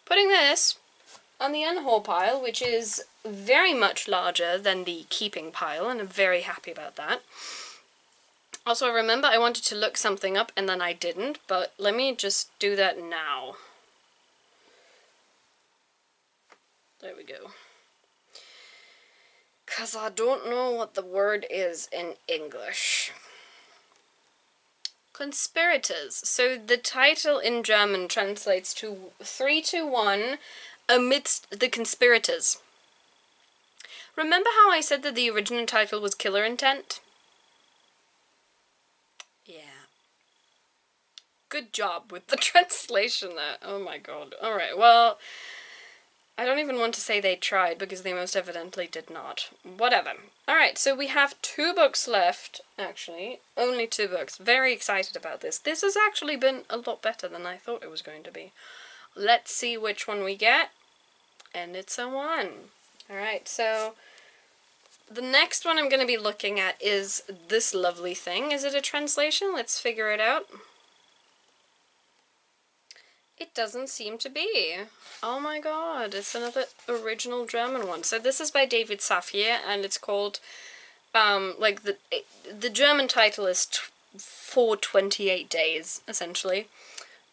putting this on the unhaul pile, which is very much larger than the keeping pile, and I'm very happy about that. Also, remember I wanted to look something up and then I didn't, but let me just do that now. There we go. 'Cause I don't know what the word is in English. Conspirators. So the title in German translates to 3 to 1 amidst the conspirators. Remember how I said that the original title was Killer Intent? Yeah. Good job with the translation there. Oh my god. Alright, well, I don't even want to say they tried, because they most evidently did not. Whatever. Alright, so we have 2 books left, actually. Only 2 books. Very excited about this. This has actually been a lot better than I thought it was going to be. Let's see which one we get. And it's a 1. Alright, so the next one I'm going to be looking at is this lovely thing. Is it a translation? Let's figure it out. It doesn't seem to be. Oh my god, it's another original German one. So this is by David Safier, and it's called, like, the German title is For 28 Days, essentially.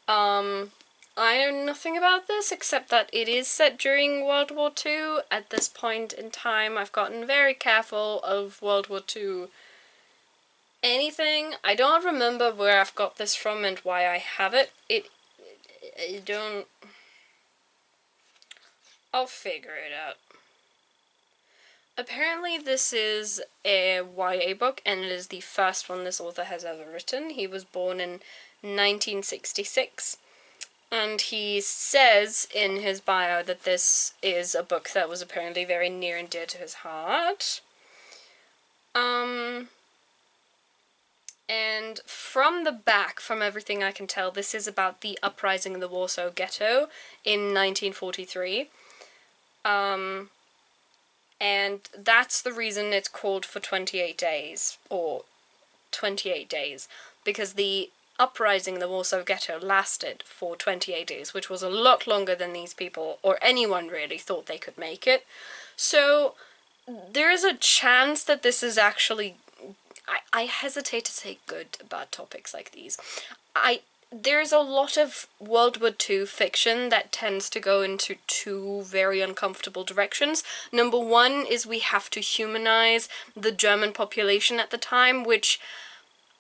I know nothing about this, except that it is set during World War II. At this point in time, I've gotten very careful of World War II anything. I don't remember where I've got this from and why I have it. I'll figure it out. Apparently this is a YA book, and it is the first one this author has ever written. He was born in 1966, and he says in his bio that this is a book that was apparently very near and dear to his heart. And from the back, from everything I can tell, this is about the uprising in the Warsaw Ghetto in 1943. And that's the reason it's called for 28 days, or 28 days, because the uprising in the Warsaw Ghetto lasted for 28 days, which was a lot longer than these people, or anyone really, thought they could make it. So there is a chance that this is actually... I hesitate to say good about topics like these. There's a lot of World War II fiction that tends to go into two very uncomfortable directions. Number one is we have to humanize the German population at the time, which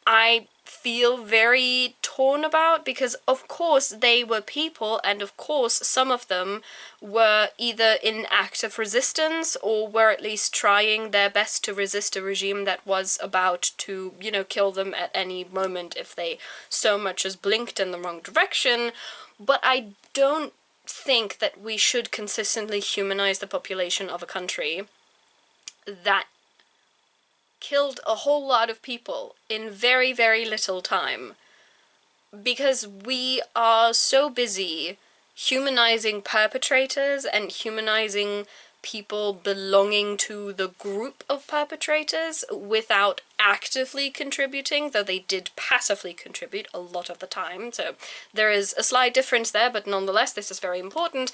I feel very torn about, because of course they were people, and of course some of them were either in active resistance or were at least trying their best to resist a regime that was about to, you know, kill them at any moment if they so much as blinked in the wrong direction. But I don't think that we should consistently humanize the population of a country that killed a whole lot of people in very, very little time, because we are so busy humanizing perpetrators and humanizing people belonging to the group of perpetrators without actively contributing, though they did passively contribute a lot of the time. So there is a slight difference there, but nonetheless this is very important.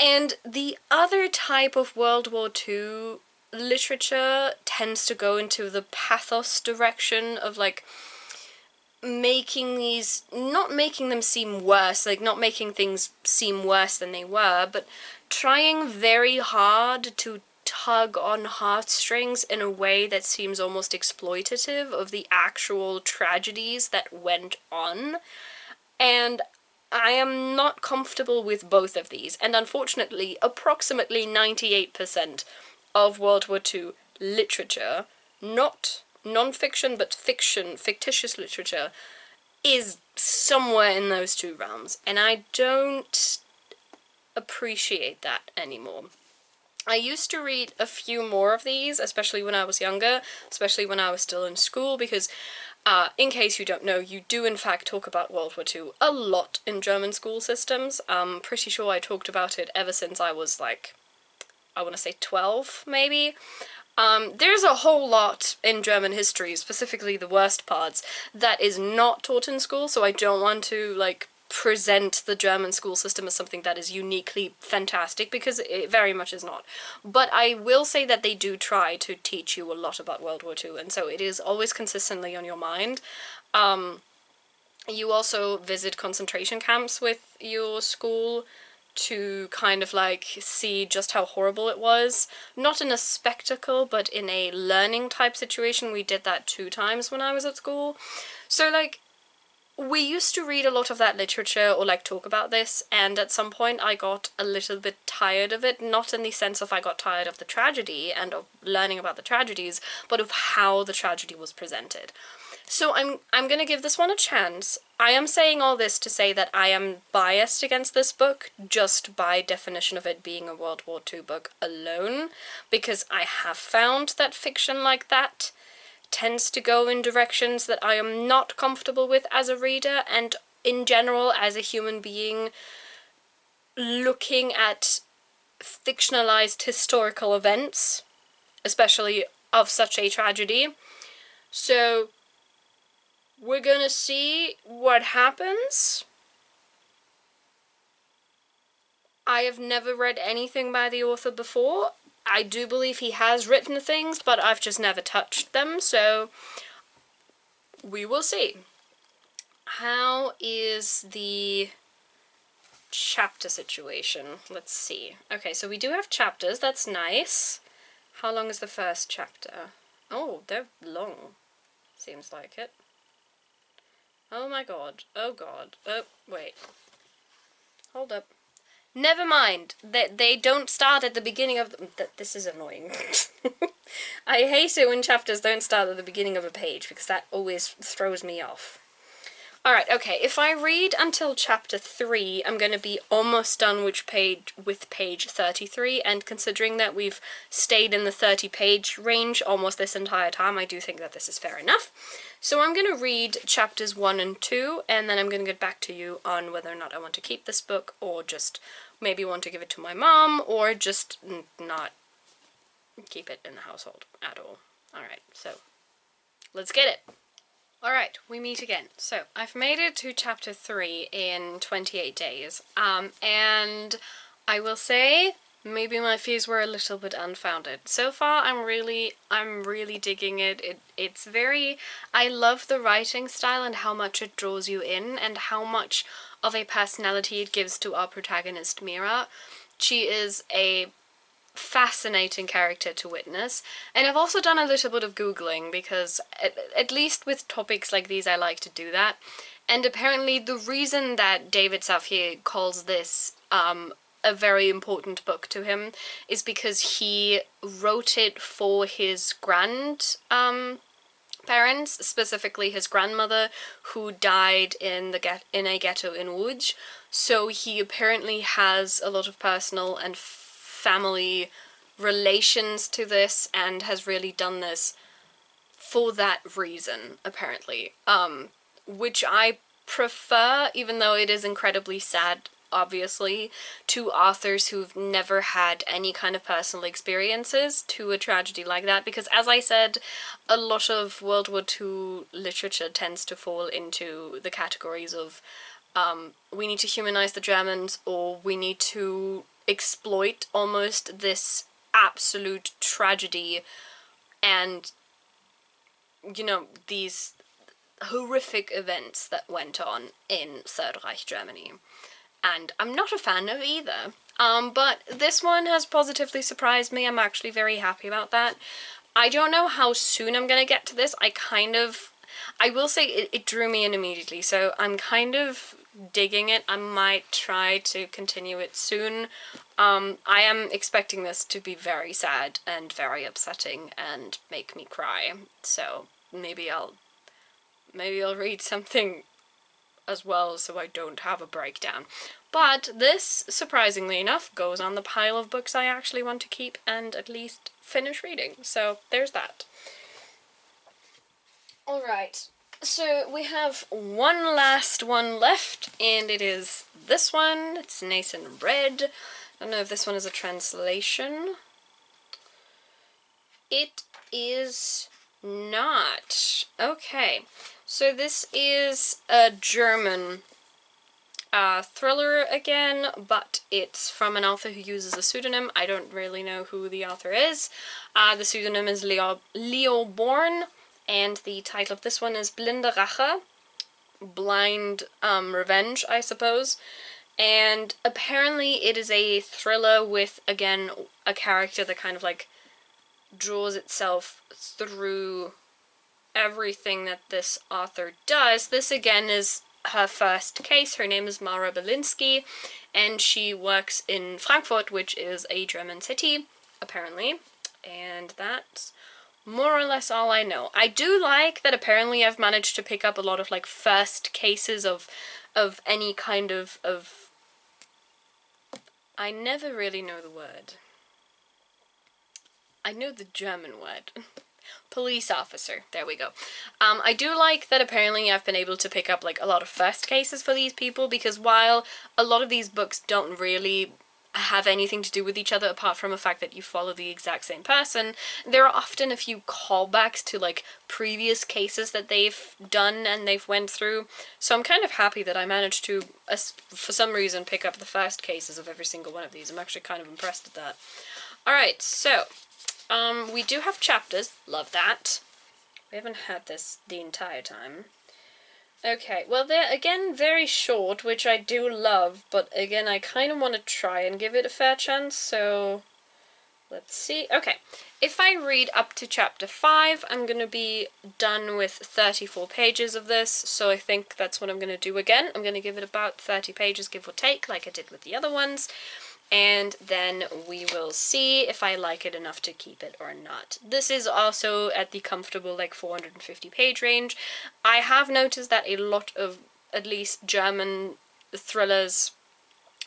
And the other type of World War II literature tends to go into the pathos direction of, like, making these, not making them seem worse, like not making things seem worse than they were, but trying very hard to tug on heartstrings in a way that seems almost exploitative of the actual tragedies that went on. And I am not comfortable with both of these, and unfortunately approximately 98% of World War II literature, not non-fiction but fiction, fictitious literature, is somewhere in those two realms, and I don't appreciate that anymore. I used to read a few more of these, especially when I was younger, especially when I was still in school, because in case you don't know, you do in fact talk about World War II a lot in German school systems. I'm pretty sure I talked about it ever since I was, like, I want to say 12, maybe. There's a whole lot in German history, specifically the worst parts, that is not taught in school, so I don't want to, like, present the German school system as something that is uniquely fantastic, because it very much is not. But I will say that they do try to teach you a lot about World War II, and so it is always consistently on your mind. You also visit concentration camps with your school to kind of, like, see just how horrible it was. Not in a spectacle, but in a learning type situation. We did that 2 times when I was at school. So, like, we used to read a lot of that literature, or, like, talk about this, and at some point I got a little bit tired of it, not in the sense of I got tired of the tragedy and of learning about the tragedies, but of how the tragedy was presented. So I'm gonna give this one a chance. I am saying all this to say that I am biased against this book, just by definition of it being a World War II book alone, because I have found that fiction like that tends to go in directions that I am not comfortable with as a reader, and in general as a human being looking at fictionalized historical events, especially of such a tragedy. So we're gonna see what happens. I have never read anything by the author before. I do believe he has written things, but I've just never touched them, so we will see. How is the chapter situation? Let's see. Okay, so we do have chapters, that's nice. How long is the first chapter? Oh, they're long. Seems like it. Oh my god. Oh god. Oh, wait. Hold up. Never mind. They don't start at the beginning of the... This is annoying. I hate it when chapters don't start at the beginning of a page, because that always throws me off. Alright, okay, if I read until chapter 3, I'm going to be almost done with page 33, and considering that we've stayed in the 30-page range almost this entire time, I do think that this is fair enough. So I'm going to read chapters 1 and 2, and then I'm going to get back to you on whether or not I want to keep this book, or just maybe want to give it to my mom, or just not keep it in the household at all. Alright, so let's get it. Alright, we meet again. So, I've made it to chapter 3 in 28 days, and I will say, maybe my fears were a little bit unfounded. So far, I'm really digging it. It's very, I love the writing style and how much it draws you in, and how much of a personality it gives to our protagonist, Mira. She is a fascinating character to witness, and I've also done a little bit of googling, because at least with topics like these I like to do that, and apparently the reason that David Safier calls this a very important book to him is because he wrote it for his parents, specifically his grandmother, who died in a ghetto in Łódź. So he apparently has a lot of personal and family relations to this, and has really done this for that reason, apparently. Which I prefer, even though it is incredibly sad, obviously, to authors who've never had any kind of personal experiences to a tragedy like that, because as I said, a lot of World War II literature tends to fall into the categories of we need to humanize the Germans, or we need to exploit almost this absolute tragedy and, you know, these horrific events that went on in Third Reich Germany. And I'm not a fan of either. But this one has positively surprised me. I'm actually very happy about that. I don't know how soon I'm gonna get to this. I will say it drew me in immediately, so I'm kind of digging it. I might try to continue it soon. I am expecting this to be very sad and very upsetting and make me cry, so maybe I'll read something as well so I don't have a breakdown. But this, surprisingly enough, goes on the pile of books I actually want to keep and at least finish reading, so there's that. Alright, so we have one last one left, and it is this one. It's nice and red. I don't know if this one is a translation. It is not. Okay, so this is a German thriller again, but it's from an author who uses a pseudonym. I don't really know who the author is. The pseudonym is Leo Born, and the title of this one is Blinde Rache, Blind Revenge, I suppose. And apparently it is a thriller with, again, a character that kind of like draws itself through everything that this author does. This again is her first case. Her name is Mara Belinsky, and she works in Frankfurt, which is a German city, apparently. And that's more or less all I know. I do like that apparently I've managed to pick up a lot of like first cases of any kind of I never really know the word. I know the German word. Police officer. There we go. I do like that apparently I've been able to pick up like a lot of first cases for these people, because while a lot of these books don't really have anything to do with each other apart from the fact that you follow the exact same person, there are often a few callbacks to like previous cases that they've done and they've went through. So I'm kind of happy that I managed to, for some reason, pick up the first cases of every single one of these. I'm actually kind of impressed at that. Alright, so we do have chapters. Love that. We haven't had this the entire time. Okay, well they're, again, very short, which I do love, but again, I kind of want to try and give it a fair chance, so let's see. Okay, if I read up to chapter 5, I'm going to be done with 34 pages of this, so I think that's what I'm going to do again. I'm going to give it about 30 pages, give or take, like I did with the other ones, and then we will see if I like it enough to keep it or not. This is also at the comfortable like 450 page range. I have noticed that a lot of at least German thrillers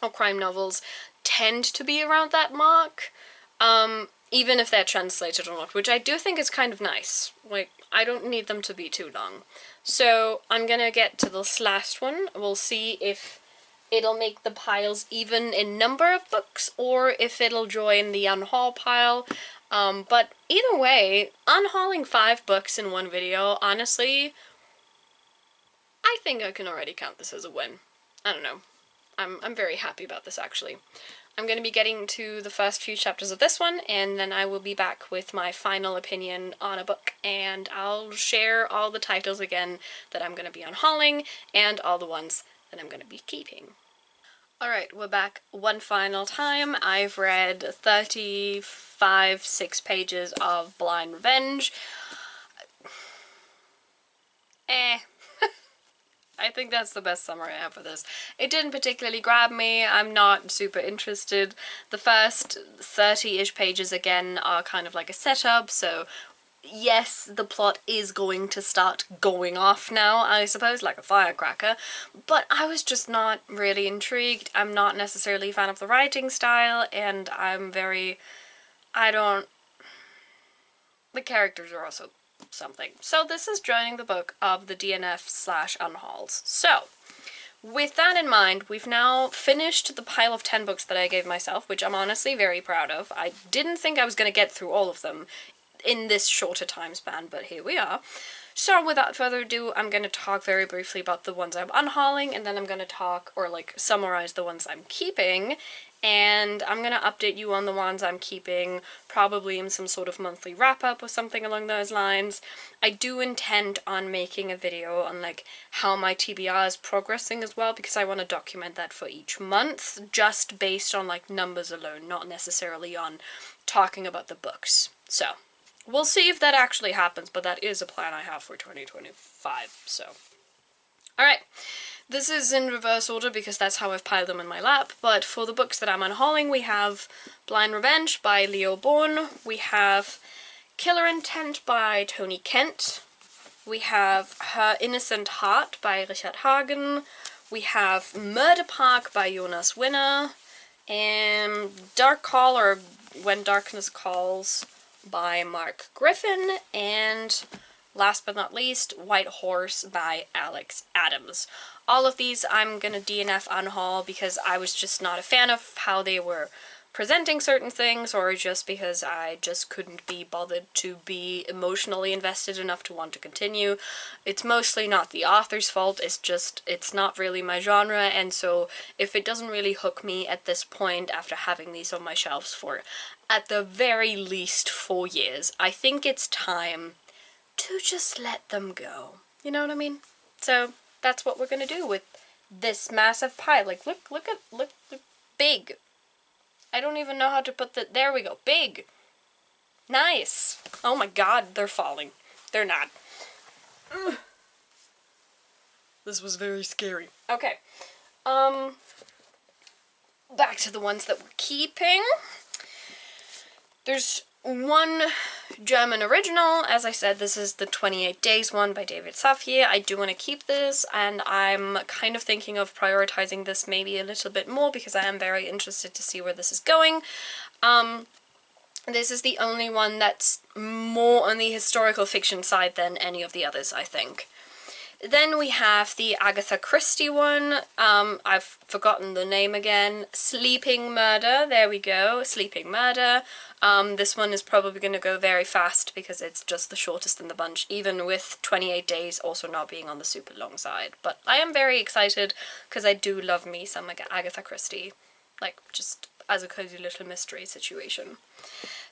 or crime novels tend to be around that mark, even if they're translated or not, which I do think is kind of nice. Like, I don't need them to be too long. So I'm gonna get to this last one. We'll see if it'll make the piles even in number of books, or if it'll join the unhaul pile. But either way, unhauling 5 books in one video, honestly, I think I can already count this as a win. I don't know. I'm very happy about this, actually. I'm going to be getting to the first few chapters of this one, and then I will be back with my final opinion on a book, and I'll share all the titles again that I'm going to be unhauling, and all the ones that I'm going to be keeping. Alright, we're back one final time. I've read 6 pages of Blind Revenge. I think that's the best summary I have for this. It didn't particularly grab me. I'm not super interested. The first 30-ish pages, again, are kind of like a setup, so yes, the plot is going to start going off now, I suppose, like a firecracker, but I was just not really intrigued. I'm not necessarily a fan of the writing style, and the characters are also something. So this is joining the book of the DNF/unhauls. So, with that in mind, we've now finished the pile of 10 books that I gave myself, which I'm honestly very proud of. I didn't think I was going to get through all of them in this shorter time span, but here we are. So without further ado, I'm going to talk very briefly about the ones I'm unhauling, and then I'm going to talk, or like summarize the ones I'm keeping, and I'm going to update you on the ones I'm keeping, probably in some sort of monthly wrap-up or something along those lines. I do intend on making a video on like how my TBR is progressing as well, because I want to document that for each month, just based on like numbers alone, not necessarily on talking about the books. So we'll see if that actually happens, but that is a plan I have for 2025, so. Alright, this is in reverse order because that's how I've piled them in my lap, but for the books that I'm unhauling, we have Blind Revenge by Leo Bourne, we have Killer Intent by Tony Kent, we have Her Innocent Heart by Richard Hagen, we have Murder Park by Jonas Winner, and Dark Call, or When Darkness Calls, by Mark Griffin, and last but not least, White Horse by Alex Adams. All of these I'm gonna DNF unhaul because I was just not a fan of how they were presenting certain things, or just because I just couldn't be bothered to be emotionally invested enough to want to continue. It's mostly not the author's fault, it's not really my genre, and so if it doesn't really hook me at this point after having these on my shelves for at the very least 4 years, I think it's time to just let them go. You know what I mean? So that's what we're gonna do with this massive pile. Like, look, big. I don't even know how to put the, there we go, big. Nice. Oh my god, they're falling. They're not. Ugh. This was very scary. Okay. Back to the ones that we're keeping. There's one German original. As I said, this is the 28 Days one by David Safier. I do want to keep this, and I'm kind of thinking of prioritizing this maybe a little bit more because I am very interested to see where this is going. This is the only one that's more on the historical fiction side than any of the others, I think. Then we have the Agatha Christie one. I've forgotten the name again. Sleeping Murder. There we go. Sleeping Murder. This one is probably going to go very fast because it's just the shortest in the bunch, even with 28 days also not being on the super long side. But I am very excited because I do love me some Agatha Christie. Like, just as a cozy little mystery situation.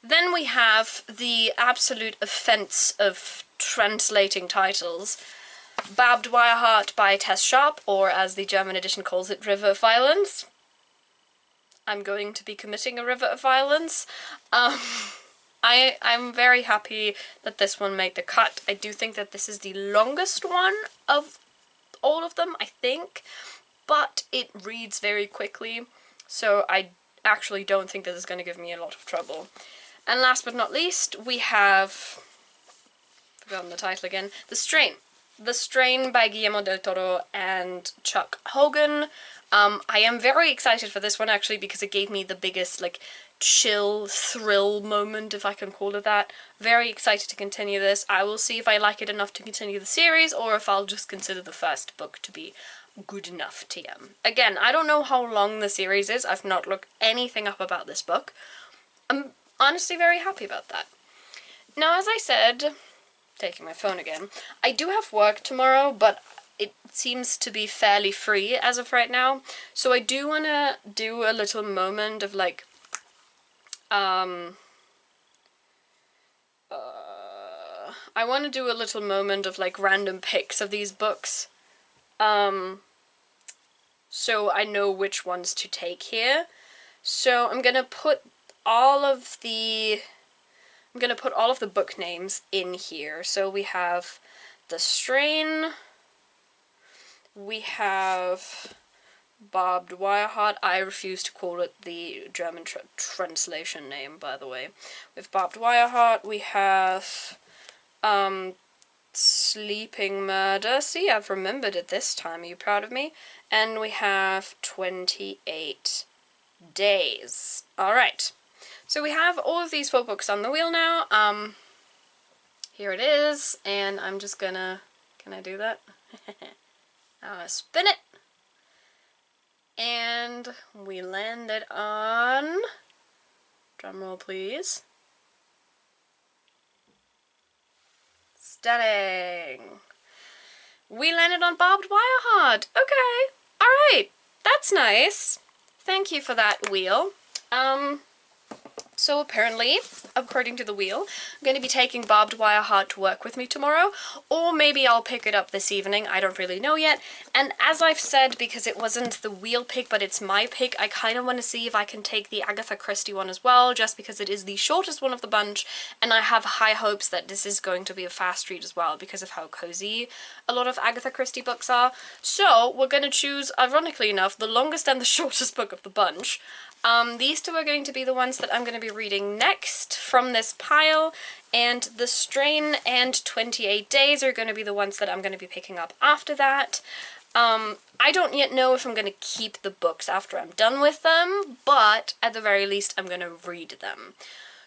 Then we have the absolute offense of translating titles. Barbed Wire Heart by Tess Sharp, or as the German edition calls it, River of Violence. I'm going to be committing a river of violence. I'm very happy that this one made the cut. I do think that this is the longest one of all of them, I think, but it reads very quickly, so I actually don't think this is going to give me a lot of trouble. And last but not least, we have, forgotten the title again, The Strain. The Strain by Guillermo del Toro and Chuck Hogan. I am very excited for this one actually because it gave me the biggest like chill thrill moment, if I can call it that. Very excited to continue this. I will see if I like it enough to continue the series or if I'll just consider the first book to be good enough TM. Again, I don't know how long the series is. I've not looked anything up about this book. I'm honestly very happy about that. Now, as I said, taking my phone again, I do have work tomorrow, but it seems to be fairly free as of right now. So I do want to do a little moment of like, I want to do a little moment of like random picks of these books. So I know which ones to take here. So I'm gonna put all of the book names in here. So we have The Strain, we have Barbed Wire Heart. I refuse to call it the German translation name, by the way. With Barbed Wire Heart, we have Sleeping Murder. See, I've remembered it this time. Are you proud of me? And we have 28 Days. Alright. So we have all of these 4 books on the wheel now. Here it is, and I'm just gonna... Can I do that? I'm gonna spin it. And we landed on... Drumroll, please. Stunning. We landed on Barbed Wire Heart. Okay. Alright. That's nice. Thank you for that, wheel. So apparently, according to the wheel, I'm going to be taking Barbed Wire Heart to work with me tomorrow, or maybe I'll pick it up this evening, I don't really know yet. And as I've said, because it wasn't the wheel pick, but it's my pick, I kind of want to see if I can take the Agatha Christie one as well, just because it is the shortest one of the bunch, and I have high hopes that this is going to be a fast read as well, because of how cozy a lot of Agatha Christie books are. So, we're going to choose, ironically enough, the longest and the shortest book of the bunch. These 2 are going to be the ones that I'm going to be reading next from this pile, and The Strain and 28 Days are going to be the ones that I'm going to be picking up after that. I don't yet know if I'm going to keep the books after I'm done with them, but at the very least I'm going to read them.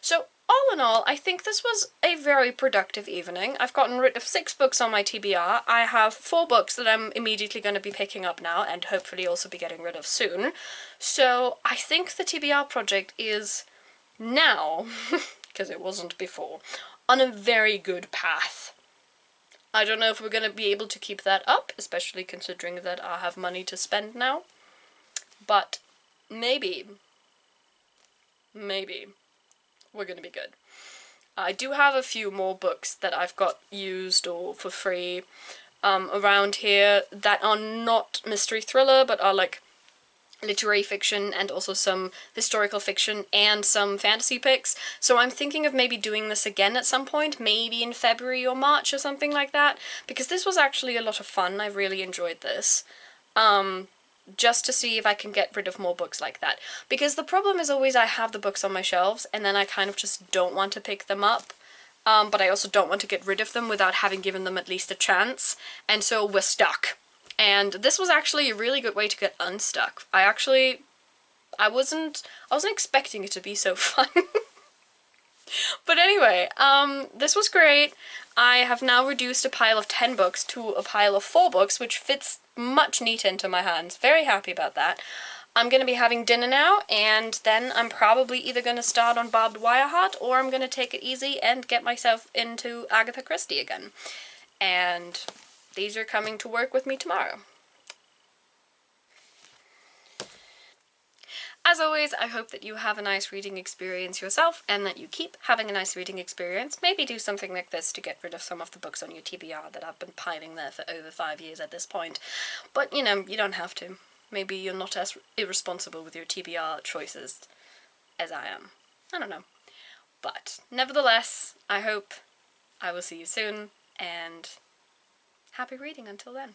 So, all in all, I think this was a very productive evening. I've gotten rid of 6 books on my TBR. I have 4 books that I'm immediately going to be picking up now, and hopefully also be getting rid of soon. So, I think the TBR project is now, because it wasn't before, on a very good path. I don't know if we're going to be able to keep that up, especially considering that I have money to spend now. But maybe. We're gonna be good. I do have a few more books that I've got used or for free around here that are not mystery thriller, but are like literary fiction and also some historical fiction and some fantasy picks. So I'm thinking of maybe doing this again at some point, maybe in February or March or something like that, because this was actually a lot of fun. I really enjoyed this. Just to see if I can get rid of more books like that. Because the problem is always I have the books on my shelves, and then I kind of just don't want to pick them up. But I also don't want to get rid of them without having given them at least a chance. And so we're stuck. And this was actually a really good way to get unstuck. I wasn't expecting it to be so fun. But anyway, this was great. I have now reduced a pile of 10 books to a pile of 4 books, which fits much neater into my hands. Very happy about that. I'm going to be having dinner now, and then I'm probably either going to start on Barbed Wire Heart, or I'm going to take it easy and get myself into Agatha Christie again. And these are coming to work with me tomorrow. As always, I hope that you have a nice reading experience yourself, and that you keep having a nice reading experience. Maybe do something like this to get rid of some of the books on your TBR that have been piling there for over 5 years at this point. But, you know, you don't have to. Maybe you're not as irresponsible with your TBR choices as I am. I don't know. But, nevertheless, I hope I will see you soon, and happy reading until then.